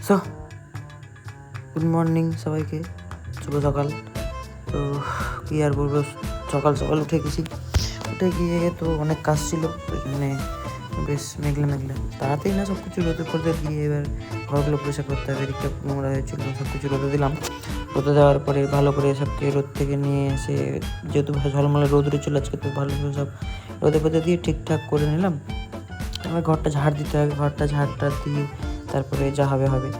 So good morning সবাইকে, শুভ সকাল। তো কী আর বলবো, সকাল সকাল উঠে গেছি। উঠে গিয়ে তো অনেক কাজ ছিল, ওই জন্যে বেশ মেঘলা মেঘলা তাড়াতাড়ি না সব কিছু রোদে করতে দিয়ে এবার ঘরগুলো পরিষ্কার করতে হবে। এদিকটা নোংরা হয়েছিল, সব কিছু রোদে দিলাম। রোদে দেওয়ার পরে ভালো করে সবকে রোদ থেকে নিয়ে এসে, যেহেতু ঝলমলে রোদ উঠেছিল আজকে, তো ভালো করে সব রোদে ফোদে দিয়ে ঠিকঠাক করে নিলাম। এবার ঘরটা ঝাড় দিতে হবে, ঘরটা ঝাড়টা দিয়ে তারপরে যা হবে হবে।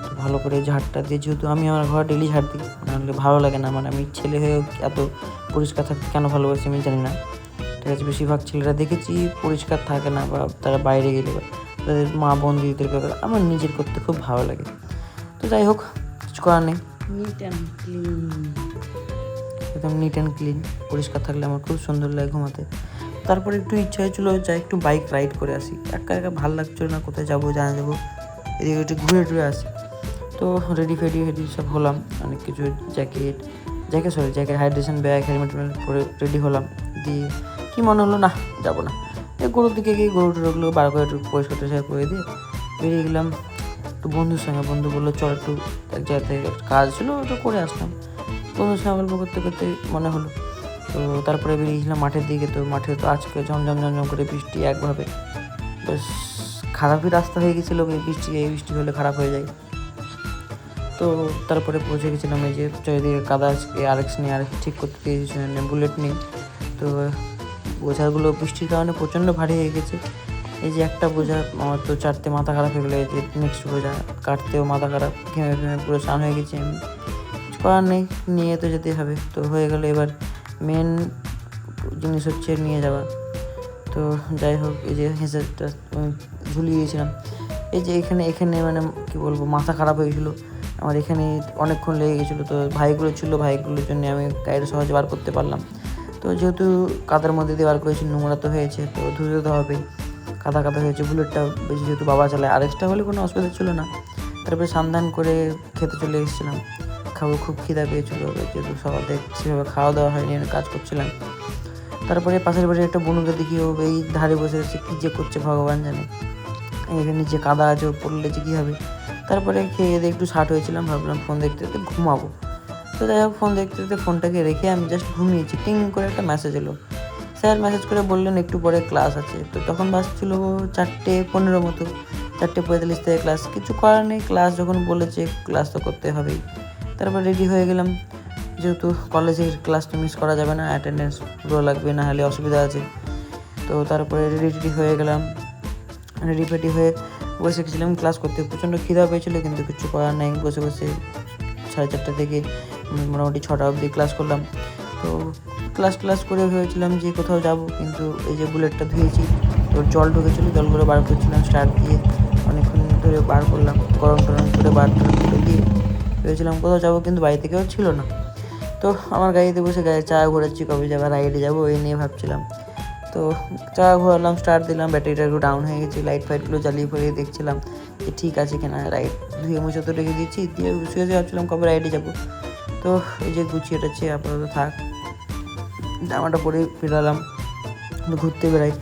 তো ভালো করে ঝাড়টা দিয়ে, যেহেতু আমি আমার ঘর ডেলি ঝাড় দিই, নাহলে ভালো লাগে না। মানে আমি ছেলে হয়েও এত পরিষ্কার থাকতে কেন ভালোবাসি আমি জানি না। ঠিক আছে, বেশিরভাগ ছেলেরা দেখেছি পরিষ্কার থাকে না, বা তারা বাইরে গেলে বা তাদের মা বন্ধুদের ব্যাপারে আমার নিজের করতে খুব ভালো লাগে। তো যাই হোক, কিছু করার নেই। Neat and clean. একদম নিট অ্যান্ড ক্লিন, পরিষ্কার থাকলে আমার খুব সুন্দর লাগে ঘুমাতে। তারপরে একটু ইচ্ছা হয়েছিলো যা একটু বাইক রাইড করে আসি। একা একা ভালো লাগছিলো না, কোথায় যাবো জানা যাবো, এদিকে একটু ঘুরে টুরে আসি। তো রেডি সব হলাম, অনেক কিছু জ্যাকেট হাইড্রেশন ব্যাগ, হেলমেট পরে রেডি হলাম। দিয়ে কি মনে হলো, না যাবো না, গরুর দিকে গিয়ে গরু টরুগুলো বার করে একটু পরিষ্কার টরিষ্কার করে দিয়ে বেরিয়ে গেলাম একটু বন্ধুর সঙ্গে। বন্ধু বললো চল একটু এক জায়গা থেকে একটা কাজ ছিল, ওটা করে আসলাম। বন্ধুর সঙ্গে গল্প করতে করতে মনে হলো। তো তারপরে বেরিয়েছিলাম মাঠের দিকে। তো মাঠে তো আজকে ঝমঝম করে বৃষ্টি একভাবে, বেশ খারাপই রাস্তা হয়ে গেছিলো। এই বৃষ্টি হলে খারাপ হয়ে যায়। তো তারপরে পৌঁছে গেছিলাম, এই যে চারিদিকে কাদা, আজকে আরেক্স নিয়ে আর ঠিক করতে দিয়েছিলেন, বুলেট নিয়ে। তো বোঝাগুলো বৃষ্টির কারণে প্রচণ্ড ভারী হয়ে গেছে। এই যে একটা বোঝা আমার তো চারটে মাথা খারাপ হয়ে গেলো। এই যে নেক্সট বোঝা কাটতেও মাথা খারাপ, ঘেমে পুরো চান হয়ে গেছি আমি। কিছু করার নেই, নিয়ে তো যেতেই হবে। তো হয়ে গেলো, এবার মেন জিনিস হচ্ছে নিয়ে যাওয়া। তো যাই হোক, এই যে হেঁচেটা ঝুলিয়ে দিয়েছিলাম। এই যে এখানে মানে কী বলবো, মাথা খারাপ হয়ে গেছিলো আমার, এখানে অনেকক্ষণ লেগে গেছিলো। তো ভাইগুলোর জন্য আমি গাড়িটা সহজে বার করতে পারলাম। তো যেহেতু কাদার মধ্যে দিয়ে বার করেছি, নোংরা তো হয়েছে, তো ধুয়ে দিতে হবে। কাদা হয়েছে, বুলেটটা বেশি যেহেতু বাবা চালায়, আরেকটা হলে কোনো অসুবিধা ছিল না। তারপরে সাবধান করে খেতে চলে এসেছিলাম। খুব খিদা পেয়েছিলো, যেহেতু সকালে সেভাবে খাওয়া দাওয়া হয়নি, কাজ করছিলাম। তারপরে পাশের বাড়ির একটা বনুকে দেখি, ও এই ধারে বসে বসে কী যে করছে ভগবান জানে। এখানে নিচে কাদা আছে, ও পড়লে যে কী হবে। তারপরে খেয়ে দিয়ে একটু শার্ট হয়েছিলাম, ভাবলাম ফোন দেখতে দেখতে ঘুমাবো। তো যাই হোক, ফোন দেখতে দেখতে ফোনটাকে রেখে আমি জাস্ট ঘুমিয়েছি। টিং করে একটা মেসেজ এলো। স্যার মেসেজ করে বললেন একটু পরে ক্লাস আছে। তো তখন বাজছিল 4:15 মতো, 4:45 থেকে ক্লাস। কিছু করার নেই, ক্লাস যখন বলেছে ক্লাস তো করতে হবেই। তারপর রেডি হয়ে গেলাম, যেহেতু কলেজের ক্লাস তো মিস করা যাবে না, অ্যাটেন্ডেন্স পুরো লাগবে, না হলে অসুবিধা আছে। তো তারপরে রেডি হয়ে গেলাম, রেডি হয়ে বসে গেছিলাম ক্লাস করতে। প্রচণ্ড খিদা পেয়েছিলো, কিন্তু কিছু করার নেই। বসে 4:30 থেকে মোটামুটি 6টা অবধি ক্লাস করলাম। তো ক্লাস করে ভেবেছিলাম যে কোথাও যাব, কিন্তু এই যে বুলেটটা ধুয়েছি, তো জল ঢুকেছিলো, জলগুলো বার করছিলাম স্টার্ট দিয়ে। অনেকক্ষণ ধরে বার করলাম, গরম টরম করে বার করে দিয়ে ভেবেছিলাম কোথাও যাবো, কিন্তু বাড়িতে কেউ ছিল না। তো আমার গাড়িতে বসে চা ঘোরাচ্ছি, কবে যাবো রাইডে যাবো এই নিয়ে ভাবছিলাম। তো চা ঘোরালাম, স্টার্ট দিলাম, ব্যাটারিটা একটু ডাউন হয়ে গেছে। লাইট ফাইটগুলো জ্বালিয়ে ফেলিয়ে দেখছিলাম যে ঠিক আছে কিনা। রাইড ধুয়ে মুছে তো রেখে দিয়েছি, দিয়ে শুয়ে ভাবছিলাম কবে রাইডে যাবো। তো এই যে গুছিয়ে টাছিয়ে আপাতত থাক, জামাটা পরে বেরালাম, ঘুরতে বেরাই।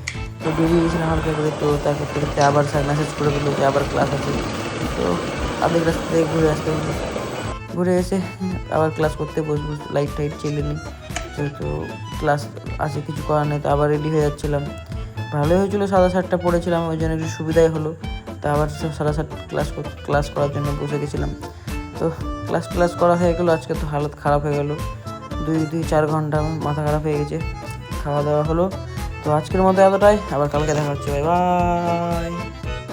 তো বেরিয়ে গেছিলাম হালকা করে। তো তা করতে করতে আবার স্যার মেসেজ করে বললো যে আবার ক্লাস আছে। তো আধেক রাস্তা থেকে ঘুরে এসে আবার ক্লাস করতে বসবো, লাইট টাইট চেলে নিই, যেহেতু ক্লাস আছে, কিছু করার নেই। তো আবার রেডি হয়ে যাচ্ছিলাম। ভালোই হয়েছিলো, 7:30টা পড়েছিলাম, ওই জন্য একটু সুবিধাই হলো। তো আবার 7:30 ক্লাস করার জন্য বসে গেছিলাম। তো ক্লাস করা হয়ে গেলো। আজকে তো হালত খারাপ হয়ে গেলো, 4 ঘন্টা মাথা খারাপ হয়ে গেছে। খাওয়া দাওয়া হলো। তো আজকের মতো এতটাই, আবার কালকে দেখা হচ্ছে, বাই বাই।